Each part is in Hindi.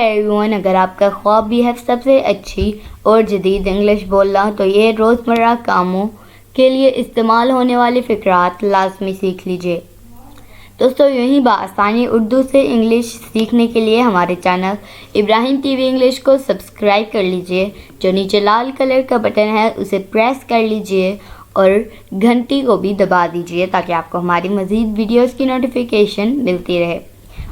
एवरीवन, अगर आपका ख्वाब भी है सबसे अच्छी और जदीद इंग्लिश बोलना, तो ये रोज़मर्रा कामों के लिए इस्तेमाल होने वाले फ़िक्रात लाजमी सीख लीजिए। दोस्तों, यूं ही बआसानी उर्दू से इंग्लिश सीखने के लिए हमारे चैनल इब्राहिम टीवी इंग्लिश को सब्सक्राइब कर लीजिए। जो नीचे लाल कलर का बटन है उसे प्रेस कर लीजिए और घंटी को भी दबा दीजिए ताकि आपको हमारी मज़ीद वीडियोस की नोटिफिकेशन मिलती रहे।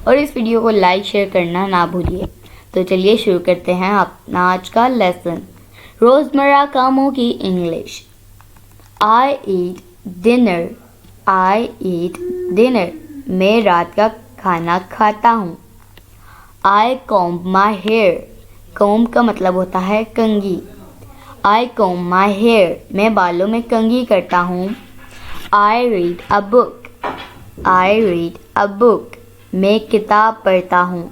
और इस वीडियो को लाइक शेयर करना ना भूलिए। तो चलिए शुरू करते हैं अपना आज का लेसन। रोज़मर्रा कामों की इंग्लिश। आई ईट डिनर। आई ईट डिनर। मैं रात का खाना खाता हूँ। आई कॉम्ब माई हेयर। कॉम्ब का मतलब होता है कंघी। आई कॉम्ब माई हेयर। मैं बालों में कंघी करता हूँ। I read a book. I read a book. मैं किताब पढ़ता हूँ।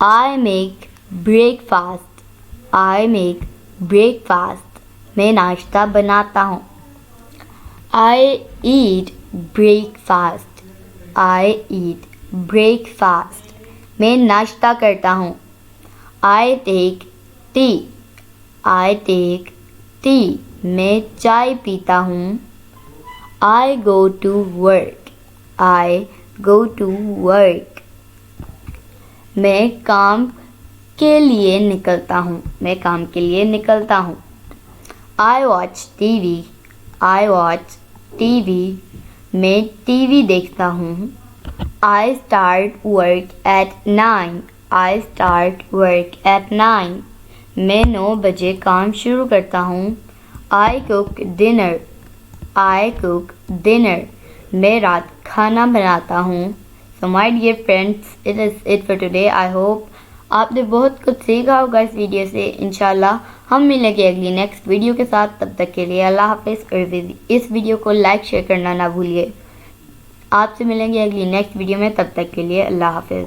I make breakfast. I make breakfast. मैं नाश्ता बनाता हूँ। आई ईट ब्रेकफास्ट। आई ईट ब्रेकफास्ट। मैं नाश्ता करता हूँ। आई take tea. I take tea. मैं चाय पीता हूँ। I go to work. I go to work. मैं काम के लिए निकलता हूँ। मैं काम के लिए निकलता हूँ। I watch TV. I watch TV. मैं टीवी देखता हूँ। I start work at 9। I start work at 9। मैं 9 बजे काम शुरू करता हूँ। I cook dinner. I cook dinner. मैं रात खाना बनाता हूँ। So my dear friends, it is it for today. I hope आपने बहुत कुछ सीखा होगा इस वीडियो से। इंशाल्लाह हम मिलेंगे अगली नेक्स्ट वीडियो के साथ। तब तक के लिए अल्लाह हाफिज़। और इस वीडियो को लाइक शेयर करना ना भूलिए। आपसे मिलेंगे अगली नेक्स्ट वीडियो में। तब तक के लिए अल्लाह हाफिज़।